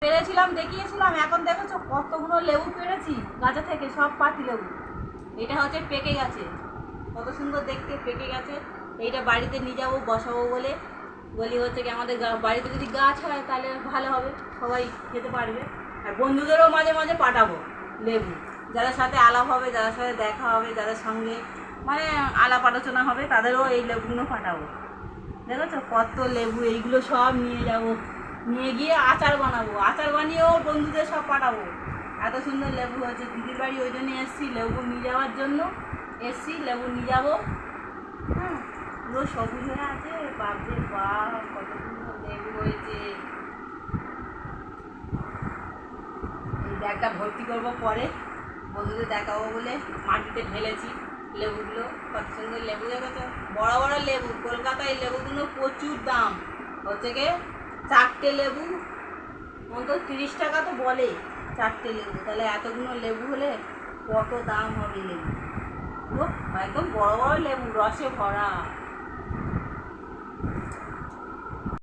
পেরেছিলাম, দেখিয়েছিলাম। এখন দেখেছো কতগুলো লেবু পেরেছি গাছে থেকে, সব পাতি লেবু। এটা হচ্ছে পেকে গেছে, কত সুন্দর দেখতে পেকে গেছে। এইটা বাড়িতে নিয়ে যাবো, বসাবো বলে বলি হচ্ছে কি আমাদের বাড়িতে যদি গাছ হয় তাহলে ভালো হবে, সবাই খেতে পারবে। আর বন্ধুদেরও মাঝে মাঝে পাঠাবো লেবু, যাদের সাথে আলাপ হবে, যাদের সাথে দেখা হবে, যাদের সঙ্গে মানে আলাপ আলোচনা হবে, তাদেরও এই লেবুগুলো পাঠাবো। দেখেছো কত লেবু, এইগুলো সব নিয়ে যাব, নিয়ে গিয়ে আচার বানাবো, আচার বানিয়েও বন্ধুদের সব পাঠাবো। এত সুন্দর লেবু হয়েছে দিদির বাড়ি, ওই জন্য এসছি লেবু নিয়ে যাওয়ার জন্য। এসছি লেবু নিয়ে যাবো। হ্যাঁ, পুরো সবুজ হয়ে আছে, বাপরে বাপ কত সুন্দর লেবু হয়েছে। এই ব্যাগটা ভর্তি করবো পরে, বন্ধুদের দেখাবো বলে মাটিতে ঢেলেছি লেবুগুলো। কত সুন্দর লেবু দেখেছো, বড় বড় লেবু। কলকাতায় লেবুগুলো প্রচুর দাম, হচ্ছে গিয়ে 4টে লেবু অন্তত 30 টাকা তো বলে 4টে লেবু। তাহলে এতগুলো লেবু হলে কত দাম হবে লেবু। পুরো একদম বড় বড় লেবু, রসে ভরা।